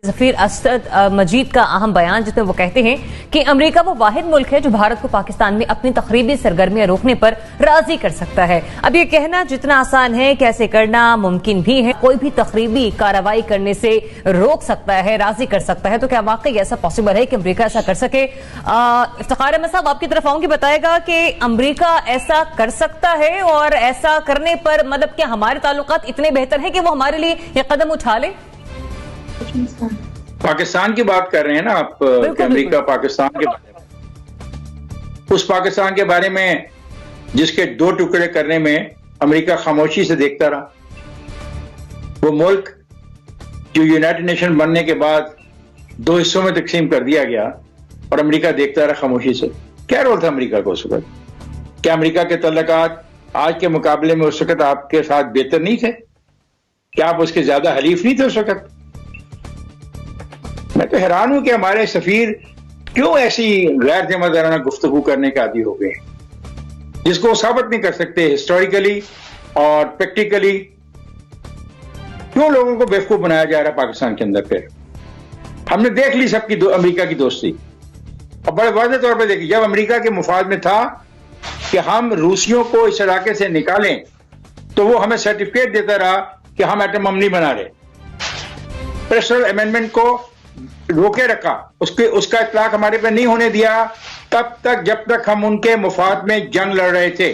ज़फ़ीर असद मजीद का अहम बयान जिसमें वो कहते हैं कि अमेरिका वो वाहिद मुल्क है जो भारत को पाकिस्तान में अपनी तखरीबी सरगर्मियां रोकने पर राजी कर सकता है। अब ये कहना जितना आसान है कैसे करना मुमकिन भी है। कोई भी तखरीबी कार्रवाई करने से रोक सकता है, राजी कर सकता है, तो क्या वाकई ऐसा पॉसिबल है कि अमेरिका ऐसा कर सके? इफ्तिखार अहमद साहब आपकी तरफ आऊंगी, बताएगा कि अमेरिका ऐसा कर सकता है और ऐसा करने पर मतलब क्या हमारे ताल्लुकात इतने बेहतर हैं कि वो हमारे लिए ये कदम उठा ले? पाकिस्तान की बात कर रहे हैं ना आप, अमेरिका पाकिस्तान के बारे में, उस पाकिस्तान के बारे में जिसके दो टुकड़े करने में अमेरिका खामोशी से देखता रहा। वो मुल्क जो यूनाइटेड नेशन बनने के बाद दो हिस्सों में तकसीम कर दिया गया और अमेरिका देखता रहा खामोशी से। क्या रोल था अमेरिका को उस वक्त? क्या अमेरिका के तल्लुकात आज के मुकाबले में उस वक्त आपके साथ बेहतर नहीं थे? क्या आप उसके ज्यादा हलीफ नहीं थे उस वक्त? मैं तो हैरान हूं कि हमारे सफीर क्यों ऐसी गैर जिम्मेदाराना गुफ्तगू करने के आदी हो गए, जिसको वो साबित नहीं कर सकते हिस्टोरिकली और प्रैक्टिकली। क्यों लोगों को बेवकूफ बनाया जा रहा है पाकिस्तान के अंदर? फिर हमने देख ली सबकी अमेरिका की दोस्ती, और बड़े वाज़ेह तौर पर देखी। जब अमेरिका के मुफाद में था कि हम रूसियों को इस इलाके से निकालें, तो वो हमें सर्टिफिकेट देता रहा कि हम एटम बम नहीं बना रहे। पर्सनल अमेंडमेंट को रोके रखा, उसका इतलाक हमारे पे नहीं होने दिया तब तक जब तक हम उनके मुफाद में जंग लड़ रहे थे।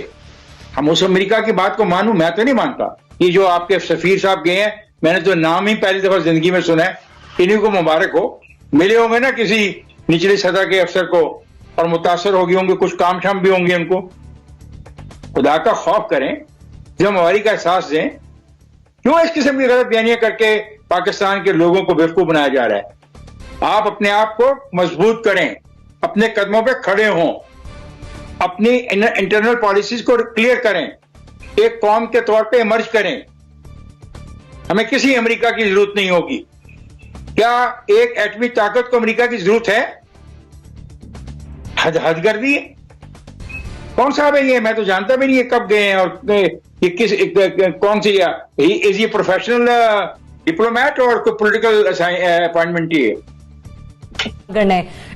हम उस अमेरिका की बात को मानूं, मैं तो नहीं मानता। ये जो आपके सफीर साहब गए हैं, मैंने तो नाम ही पहली दफा जिंदगी में सुना है। इन्हीं को मुबारक हो, मिले होंगे ना किसी निचली सतह के अफसर को और मुतासर हो गए होंगे, कुछ काम शाम भी होंगे उनको। खुदा का खौफ करें, जिम्मेवारी का एहसास दें। क्यों इस किस्म की गलत बयानियां करके पाकिस्तान के लोगों को बेवकूफ बनाया जा रहा है? आप अपने आप को मजबूत करें, अपने कदमों पे खड़े हों, अपनी इंटरनल पॉलिसीज को क्लियर करें, एक कौम के तौर पे इमर्ज करें। हमें किसी अमेरिका की जरूरत नहीं होगी। क्या एक एटमी ताकत को अमेरिका की जरूरत है? हद कर दी। कौन साहब है ये? मैं तो जानता भी नहीं है कब गए हैं और ये किस कौन सी इज ये प्रोफेशनल डिप्लोमेट और कोई पॉलिटिकल अपॉइंटमेंट ही है?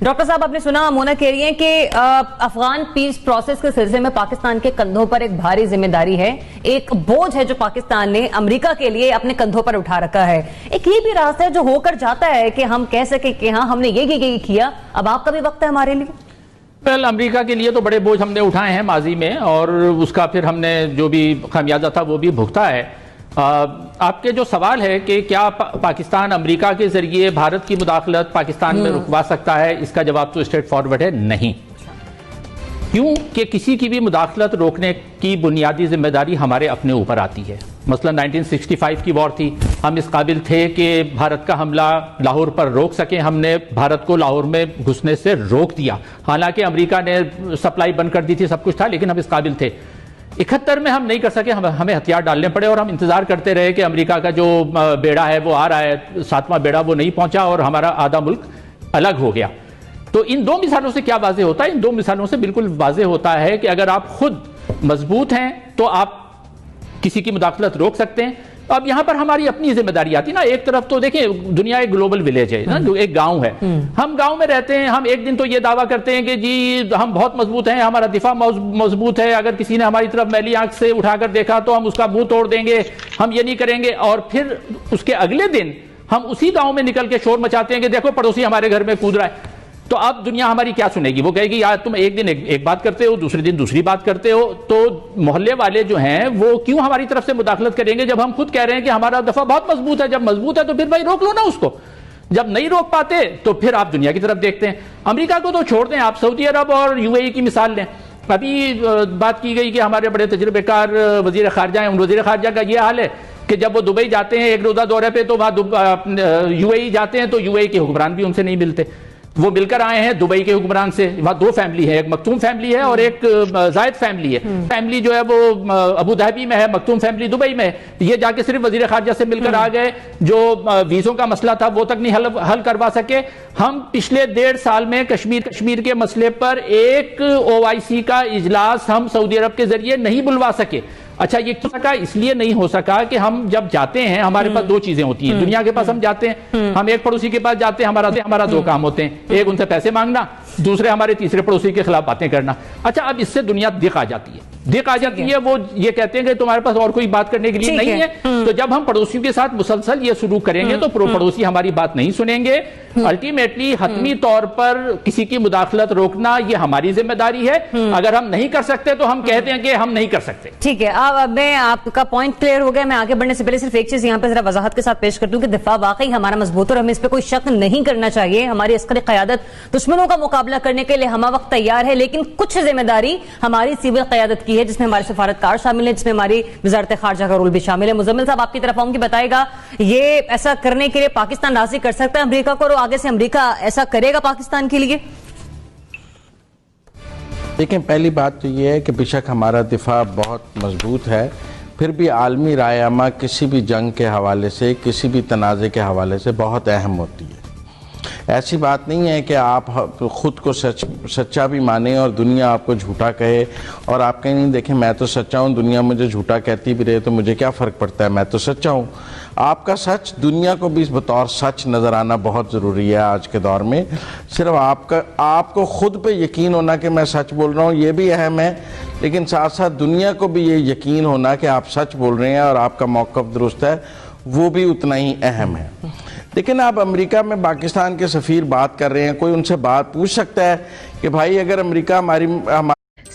डॉक्टर साहब आपने सुना, मोना कह रही है कि अफगान पीस प्रोसेस के सिलसिले में पाकिस्तान के कंधों पर एक भारी जिम्मेदारी है, एक बोझ है जो पाकिस्तान ने अमेरिका के लिए अपने कंधों पर उठा रखा है। एक ये भी रास्ता है जो होकर जाता है कि हम कह सके कि हाँ हमने ये किया, अब आपका भी वक्त है हमारे लिए। वेल, अमेरिका के लिए तो बड़े बोझ हमने उठाए हैं माजी में, और उसका फिर हमने जो भी खामियाजा था वो भी भुगता है। आपके जो सवाल है कि क्या पाकिस्तान अमेरिका के जरिए भारत की मुदाखलत पाकिस्तान में रुकवा सकता है, इसका जवाब तो स्ट्रेट फॉरवर्ड है, नहीं। क्यों कि किसी की भी मुदाखलत रोकने की बुनियादी जिम्मेदारी हमारे अपने ऊपर आती है। मसलन 1965 की वॉर थी, हम इस काबिल थे कि भारत का हमला लाहौर पर रोक सकें, हमने भारत को लाहौर में घुसने से रोक दिया। हालांकि अमेरिका ने सप्लाई बंद कर दी थी, सब कुछ था, लेकिन हम इस काबिल थे। 71 में हम नहीं कर सके, हमें हथियार डालने पड़े और हम इंतजार करते रहे कि अमेरिका का जो बेड़ा है वो आ रहा है, 7वां बेड़ा वो नहीं पहुंचा और हमारा आधा मुल्क अलग हो गया। तो इन दो मिसालों से क्या वाज़ेह होता है? इन दो मिसालों से बिल्कुल वाज़ेह होता है कि अगर आप खुद मजबूत हैं तो आप किसी की मुदाखलत रोक सकते हैं। अब यहां पर हमारी अपनी जिम्मेदारी आती है ना। एक तरफ तो देखिए, दुनिया एक ग्लोबल विलेज है ना, जो एक गांव है। हम गांव में रहते हैं, हम एक दिन तो ये दावा करते हैं कि जी हम बहुत मजबूत हैं, हमारा दिफा मजबूत है, अगर किसी ने हमारी तरफ मैली आंख से उठाकर देखा तो हम उसका मुंह तोड़ देंगे, हम ये नहीं करेंगे। और फिर उसके अगले दिन हम उसी गांव में निकल के शोर मचाते हैं कि देखो पड़ोसी हमारे घर में कूद रहा है। तो अब दुनिया हमारी क्या सुनेगी? वो कहेगी यार तुम एक दिन एक बात करते हो, दूसरे दिन दूसरी बात करते हो। तो मोहल्ले वाले जो हैं वो क्यों हमारी तरफ से मुदाखलत करेंगे जब हम खुद कह रहे हैं कि हमारा दफा बहुत मजबूत है? जब मजबूत है तो फिर भाई रोक लो ना उसको। जब नहीं रोक पाते तो फिर आप दुनिया की तरफ देखते हैं। अमेरिका को तो छोड़ दें, आप सऊदी अरब और यूएई की मिसाल लें। अभी बात की गई कि हमारे बड़े तजुर्बेकार वजीर खारजा हैं, उन वजीर खारजा का ये हाल है कि जब वो दुबई जाते हैं एक रोजा दौरे पे तो वहाँ यूएई जाते हैं तो यूएई के हुक्मरान भी उनसे नहीं मिलते। वो मिलकर आए हैं दुबई के हुक्मरान से। वहाँ दो फैमिली है, एक मखतूम फैमिली है और एक जायद फैमिली है। फैमिली जो है वो अबू धाबी में है, मखतूम फैमिली दुबई में। ये जाके सिर्फ वजीर खारजा से मिलकर आ गए, जो वीज़ों का मसला था वो तक नहीं हल करवा सके। हम पिछले 1.5 साल में कश्मीर के मसले पर एक OIC का इजलास हम सऊदी अरब के जरिए नहीं बुलवा सके। अच्छा, ये क्यों सका? इसलिए नहीं हो सका कि हम जब जाते हैं हमारे पास दो चीजें होती हैं। दुनिया के पास हम जाते हैं, हम एक पड़ोसी के पास जाते हैं, हमारा दो काम होते हैं, एक उनसे पैसे मांगना, दूसरे हमारे तीसरे पड़ोसी के खिलाफ बातें करना। अच्छा, अब इससे दुनिया दिख आ जाती है, वो ये कहते हैं कि तुम्हारे पास और कोई बात करने के लिए नहीं है। तो जब हम पड़ोसियों के साथ मुसलसल ये शुरू करेंगे तो पड़ोसी हमारी बात नहीं सुनेंगे। अल्टीमेटली हतमी तौर पर किसी की मुदाखलत रोकना ये हमारी जिम्मेदारी है। अगर हम नहीं कर सकते तो हम कहते हैं कि हम नहीं कर सकते। ठीक है, अब मैं आपका पॉइंट क्लियर हो गया। मैं आगे बढ़ने से पहले सिर्फ एक चीज यहाँ पे जरा वजाहत के साथ पेश करती हूँ कि दिफा वाकई हमारा मजबूत और हमें इस पर कोई शक नहीं करना चाहिए। हमारी अस्करी क़यादत दुश्मनों का मुकाबला करने के लिए हम वक्त तैयार है, लेकिन कुछ जिम्मेदारी हमारी सिविल क़यादत की है, जिसमें हमारे सफारतकार शामिल है, जिसमें हमारी वजारत खारजा का रोल भी शामिल है। मुजम्मिल साहब, आपकी तरफ आऊंगी, बताएगा ये ऐसा करने के लिए पाकिस्तान राजी कर सकता है अमरीका को, और आगे से अमरीका ऐसा करेगा पाकिस्तान के लिए? देखें, पहली बात तो ये है कि बेशक हमारा दिफा बहुत मजबूत है, फिर भी आलमी रायमा किसी भी जंग के हवाले से, किसी भी तनाज़े के हवाले से बहुत अहम होती है। ऐसी बात नहीं है कि आप खुद को सच्चा भी माने और दुनिया आपको झूठा कहे, और आप कहीं नहीं, देखें मैं तो सच्चा हूँ, दुनिया मुझे झूठा कहती भी रहे तो मुझे क्या फ़र्क पड़ता है, मैं तो सच्चा हूँ। आपका सच दुनिया को भी इस बतौर सच नज़र आना बहुत ज़रूरी है आज के दौर में। सिर्फ आपको खुद पे यकीन होना कि मैं सच बोल रहा हूँ ये भी अहम है, लेकिन साथ साथ दुनिया को भी ये यकीन होना कि आप सच बोल रहे हैं और आपका मौक़िफ़ दुरुस्त है, वो भी उतना ही अहम है। लेकिन आप अमेरिका में पाकिस्तान के सफ़ीर बात कर रहे हैं, कोई उनसे बात पूछ सकता है कि भाई अगर अमेरिका हमारी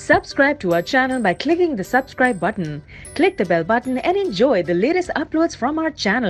Subscribe to our channel by clicking the subscribe button. Click the bell button and enjoy the latest uploads from our channel.